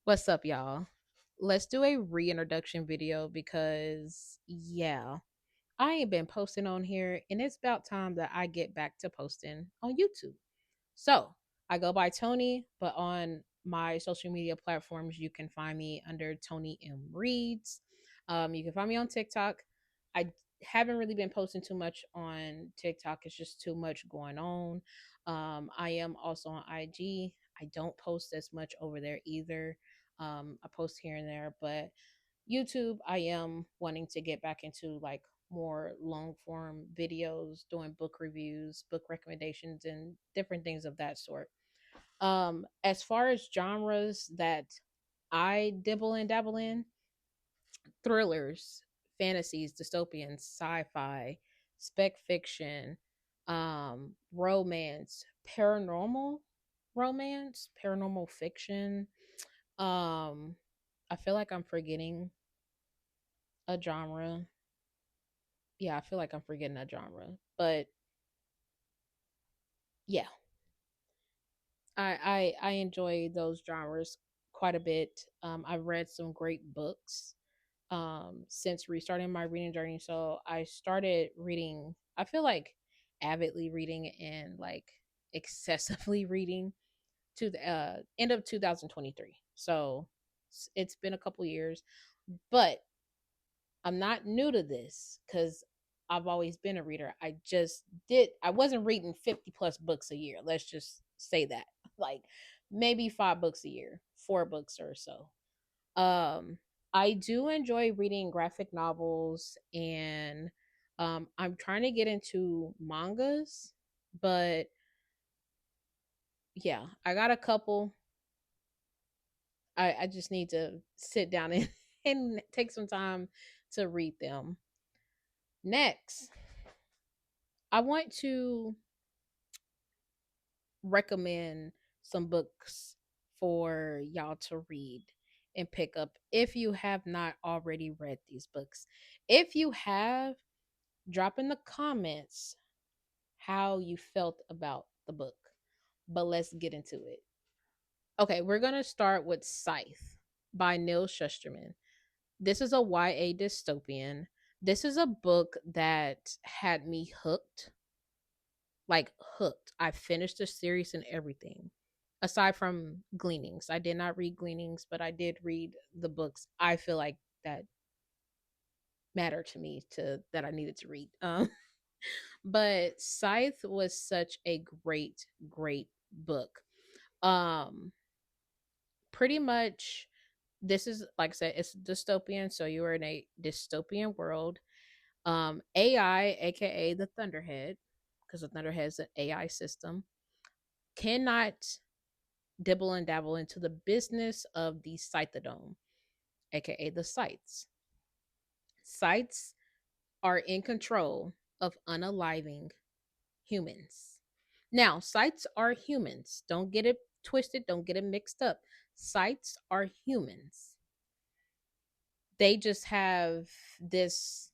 What's up, y'all? Let's do a reintroduction video because, yeah, I ain't been posting on here, and it's about time that I get back to posting on YouTube. So I go by Tony, but on my social media platforms, you can find me under Tony M Reads. You can find me on TikTok. I haven't really been posting too much on TikTok. It's just too much going on. I am also on IG. I don't post as much over there either. I post here and there, but YouTube, I am wanting to get back into like more long form videos, doing book reviews, book recommendations, and different things of that sort. As far as genres that I dibble and dabble in, thrillers, fantasies, dystopians, sci-fi, spec fiction, romance, paranormal fiction. Um, I feel like I'm forgetting a genre. Yeah, I feel like I'm forgetting a genre. But yeah, I enjoy those genres quite a bit. I've read some great books since restarting my reading journey. So I started reading, I feel like avidly reading and like excessively reading to the end of 2023. So it's been a couple years, but I'm not new to this because I've always been a reader. I wasn't reading 50 plus books a year. Let's just say that. Like maybe 5 books a year, 4 books or so. Um, I do enjoy reading graphic novels and I'm trying to get into mangas, but yeah, I got a couple. I just need to sit down and, and take some time to read them. Next, I want to recommend some books for y'all to read and pick up if you have not already read these books. If you have, drop in the comments how you felt about the book. But let's get into it. Okay, we're going to start with Scythe by Neil Shusterman. This is a YA dystopian. This is a book that had me hooked, like hooked. I finished the series and everything. Aside from Gleanings, I did not read Gleanings, but I did read the books. I feel like that mattered to me to that I needed to read. But Scythe was such a great book. Um, Pretty much, this is like I said, it's dystopian. So you are in a dystopian world. AI, aka the Thunderhead, because the Thunderhead is an AI system, cannot dibble and dabble into the business of the Scythedome, aka the Scythes. Scythes are in control of unaliving humans. Now, Scythes are humans. Don't get it twisted, don't get it mixed up. Scythes are humans. They just have this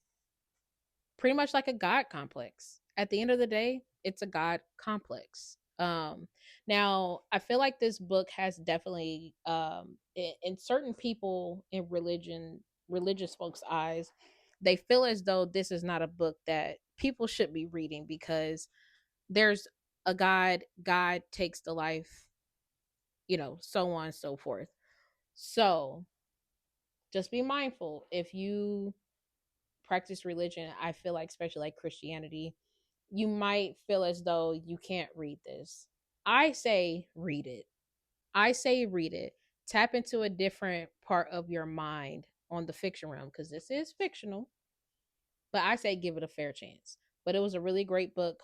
pretty much like a god complex. At the end of the day, it's a god complex. Now I feel like this book has definitely in certain people in religious folks' eyes, they feel as though this is not a book that people should be reading because there's a god takes the life, so on and so forth. So just be mindful if you practice religion. I feel like, especially like Christianity, you might feel as though you can't read this. I say read it. I say read it. Tap into a different part of your mind on the fiction realm because this is fictional, but I say give it a fair chance. But it was a really great book.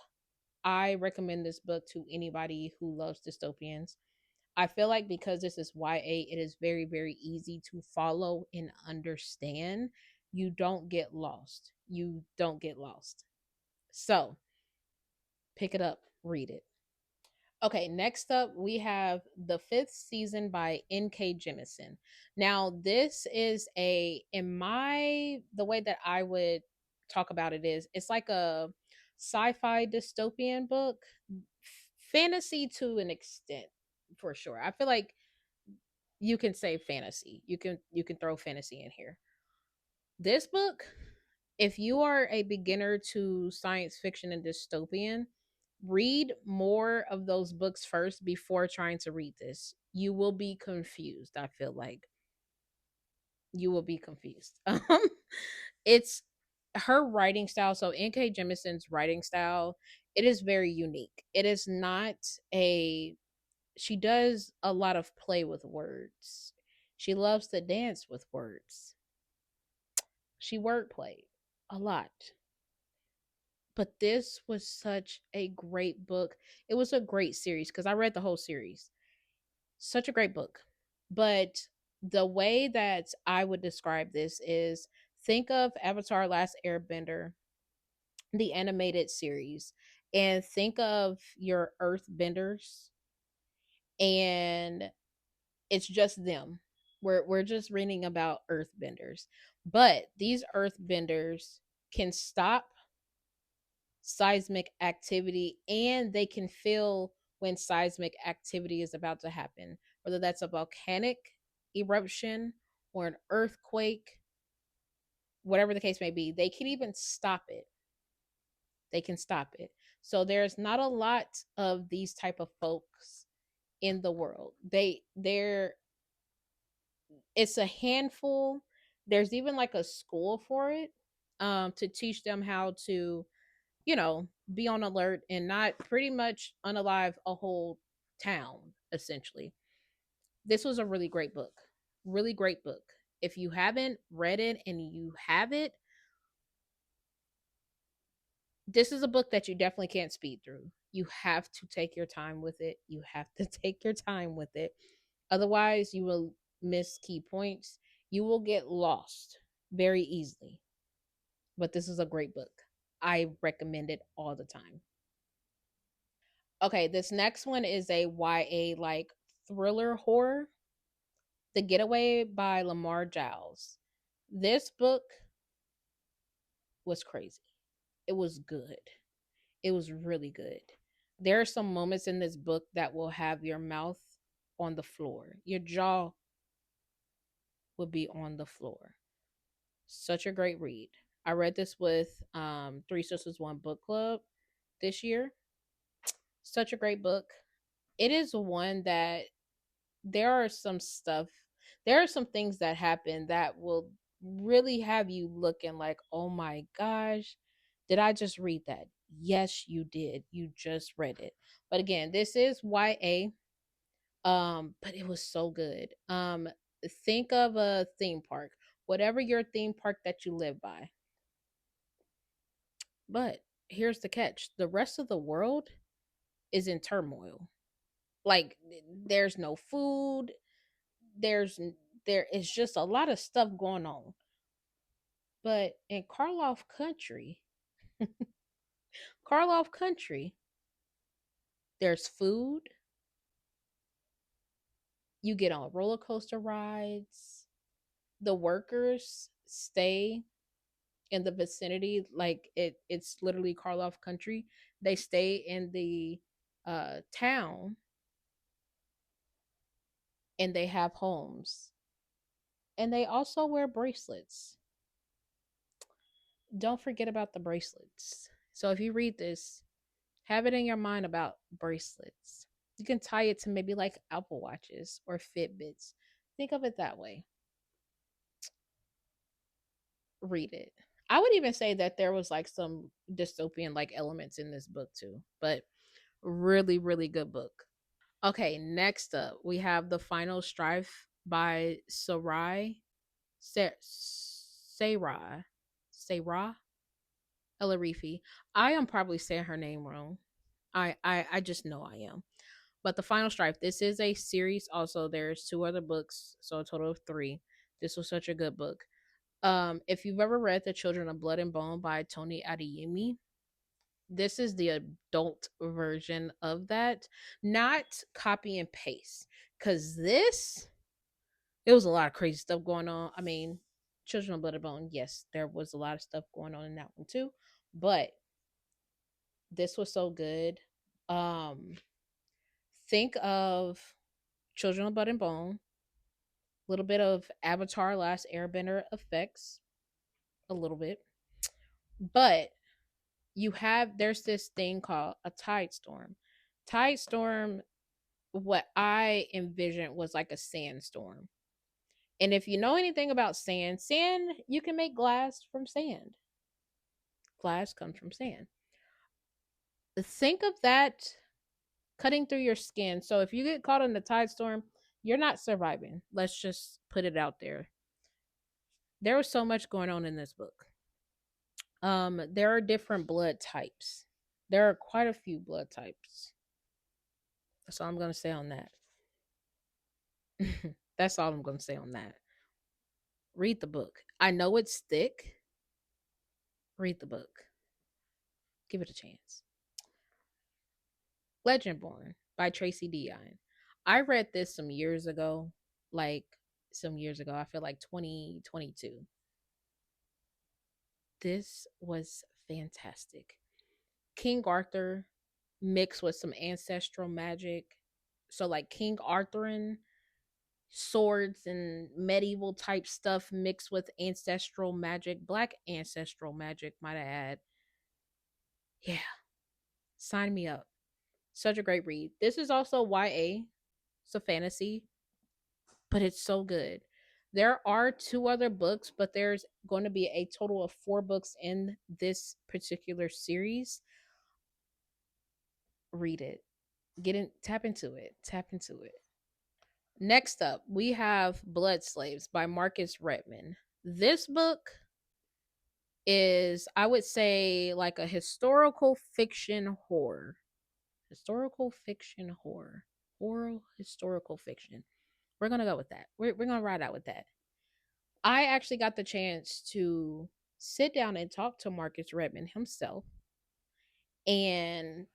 I recommend this book to anybody who loves dystopians. I feel like because this is YA, it is very easy to follow and understand. You don't get lost. You don't get lost. So pick it up, read it. Okay, next up we have The Fifth Season by N.K. Jemisin. Now, this is in the way that I would talk about it is, it's like a sci-fi dystopian book, fantasy to an extent, for sure. I feel like You can say fantasy. You can throw fantasy in here. This book, if you are a beginner to science fiction and dystopian, read more of those books first before trying to read this. You will be confused. I feel like you will be confused. It's her writing style. So N.K. Jemison's writing style, it is very unique. It is not a she does a lot of play with words. She loves to dance with words. She wordplay a lot. But this was such a great book. It was a great series because I read the whole series. Such a great book. But the way that I would describe this is, think of Avatar Last Airbender, the animated series, and think of your earth benders, and it's just them. We're just reading about earthbenders. But these earthbenders can stop seismic activity, and they can feel when seismic activity is about to happen, whether that's a volcanic eruption or an earthquake, whatever the case may be. They can even stop it. They can stop it. So there's not a lot of these type of folks in the world. They're it's a handful. There's even like a school for it, to teach them how to, be on alert and not pretty much unalive a whole town, essentially. This was a really great book. Really great book. If you haven't read it and you have it, this is a book that you definitely can't speed through. You have to take your time with it. You have to take your time with it. Otherwise, you will miss key points. You will get lost very easily. But this is a great book. I recommend it all the time. Okay, this next one is a YA like thriller horror. The Getaway by Lamar Giles. This book was crazy. It was good. It was really good. There are some moments in this book that will have your mouth on the floor. Your jaw will be on the floor. Such a great read. I read this with Three Sisters One Book Club this year. Such a great book. It is one that there are some stuff, there are some things that happen that will really have you looking like, oh my gosh, did I just read that? Yes, you did. You just read it. But again, this is YA. But it was so good. Think of a theme park, whatever your theme park that you live by. But here's the catch: the rest of the world is in turmoil. Like, there's no food, there's there is just a lot of stuff going on. But in Karloff country, there's food. You get on roller coaster rides. The workers stay in the vicinity, like it's literally Karloff country. They stay in the town, and they have homes, and they also wear bracelets. Don't forget about the bracelets. So if you read this, have it in your mind about bracelets. You can tie it to maybe like Apple Watches or Fitbits. Think of it that way. Read it. I would even say that there was like some dystopian like elements in this book too, but really, really good book. Okay, next up we have The Final Strife by Sarah Sarah Elarifi. I am probably saying her name wrong. I just know I am. But The Final Strife, this is a series also. There's two other books, so a total of three. This was such a good book. If you've ever read The Children of Blood and Bone by Tony Adeyemi, this is the adult version of that. Not copy and paste. Cause this, it was a lot of crazy stuff going on. I mean, Children of Blood and Bone, yes, there was a lot of stuff going on in that one too. But this was so good. Um, think of Children of Blood and Bone. A little bit of Avatar Last Airbender effects, a little bit. But there's this thing called a tide storm. Tide storm, what I envisioned was like a sandstorm. And if you know anything about sand, you can make glass from sand. Glass comes from sand. Think of that cutting through your skin. So if you get caught in the tide storm, you're not surviving. Let's just put it out there. There was so much going on in this book. There are different blood types. There are quite a few blood types. That's all I'm gonna say on that. That's all I'm gonna say on that. Read the book. I know it's thick. Read the book. Give it a chance. Legendborn by Tracy Dion. I read this some years ago, like some years ago. I feel like 2022. This was fantastic. King Arthur mixed with some ancestral magic. So like King Arthurian swords and medieval type stuff mixed with ancestral magic, black ancestral magic, might I add. Yeah, sign me up. Such a great read. This is also YA. It's a fantasy, but it's so good. There are two other books, but there's going to be a total of four books in this particular series. Read it. Get in, tap into it. Tap into it. Next up, we have Blood Slaves by Marcus Redman. This book is, I would say, like a historical fiction horror. Historical fiction horror. Horror historical fiction. We're going to go with that. We're going to ride out with that. I actually got the chance to sit down and talk to Marcus Redman himself. And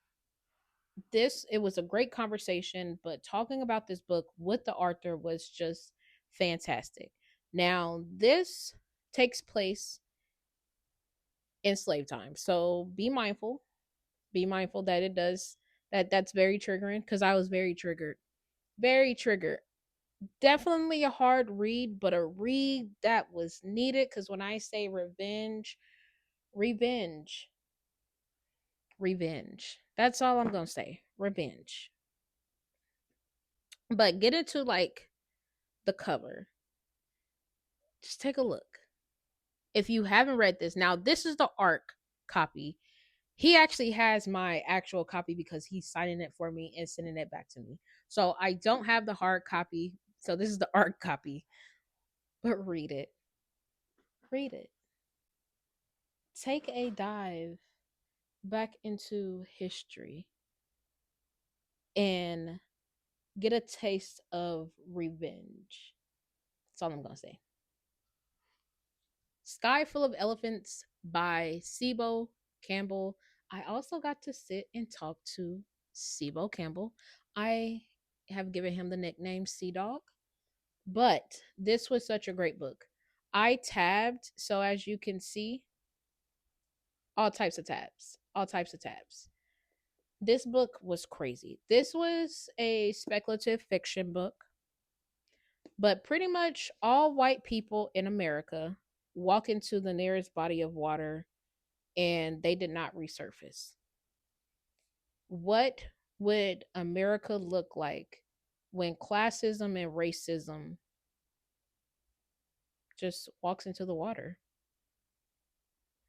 it was a great conversation, but talking about this book with the author was just fantastic. Now, this takes place in slave time. So be mindful that it does that's very triggering because I was very triggered. Very triggered. Definitely a hard read, but a read that was needed because when I say revenge, revenge. That's all I'm gonna say. Revenge. But get into like the cover. Just take a look. If you haven't read this, now this is the ARC copy. He actually has my actual copy because he's signing it for me and sending it back to me. So I don't have the hard copy. So this is the ARC copy. But read it. Read it. Take a dive back into history and get a taste of revenge. That's all I'm going to say. Sky Full of Elephants by Sibo Campbell. I also got to sit and talk to Sibo Campbell. I have given him the nickname Sea Dog, but this was such a great book. I tabbed, so as you can see, all types of tabs. All types of tabs. This book was crazy. This was a speculative fiction book, but pretty much all white people in America walk into the nearest body of water and they did not resurface. What would America look like when classism and racism just walks into the water?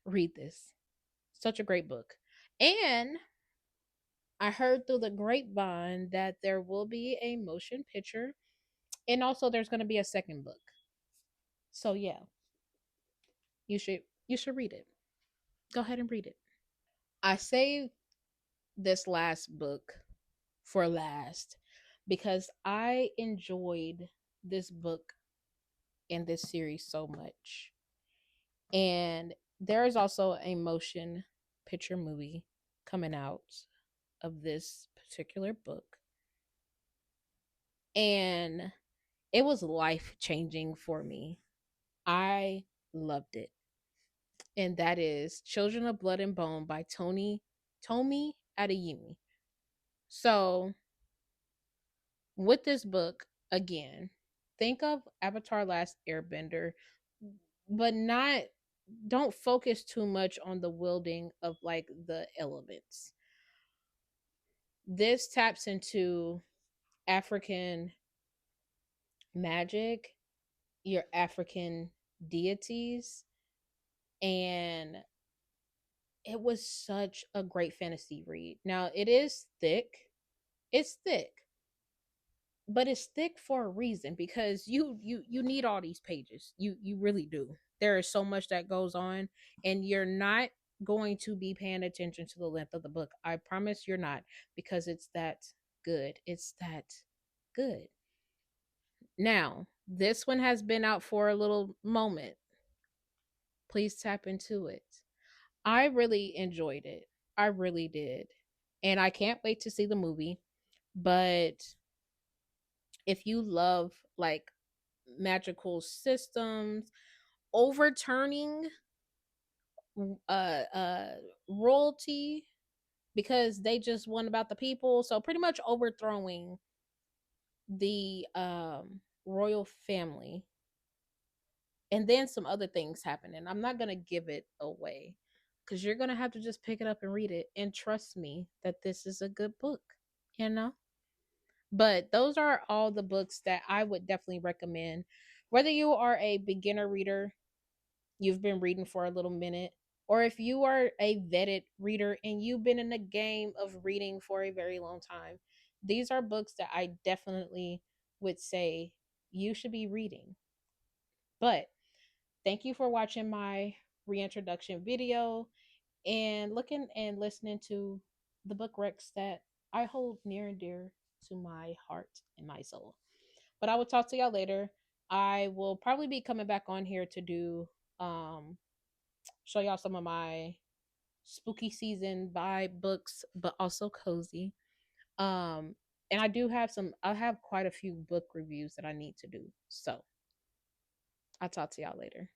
Read this. Such a great book. And I heard through the grapevine that there will be a motion picture and also there's going to be a second book. So yeah, you should read it. Go ahead and read it. I saved this last book for last because I enjoyed this book and this series so much. And there is also a motion picture movie coming out of this particular book. And it was life changing for me. I loved it. And that is Children of Blood and Bone by Tomi Adeyemi. So with this book, again, think of Avatar Last Airbender, but not don't focus too much on the wielding of like the elements. This taps into African magic, your African deities, and it was such a great fantasy read. Now, it is thick. It's thick, but it's thick for a reason because you need all these pages. You really do. There is so much that goes on, and you're not going to be paying attention to the length of the book. I promise you're not, because it's that good. It's that good. Now, this one has been out for a little moment. Please tap into it. I really enjoyed it. I really did. And I can't wait to see the movie. But if you love like magical systems, overturning uh uh royalty because they just won about the people, so pretty much overthrowing the royal family, and then some other things happen, and I'm not going to give it away because you're going to have to just pick it up and read it and trust me that this is a good book, you know. But those are all the books that I would definitely recommend, whether you are a beginner reader, you've been reading for a little minute, or if you are a vetted reader and you've been in the game of reading for a very long time. These are books that I definitely would say you should be reading. But thank you for watching my reintroduction video and looking and listening to the book recs that I hold near and dear to my heart and my soul. But I will talk to y'all later. I will probably be coming back on here to do show y'all some of my spooky season vibe books, but also cozy. Um and I have quite a few book reviews that I need to do. So I'll talk to y'all later.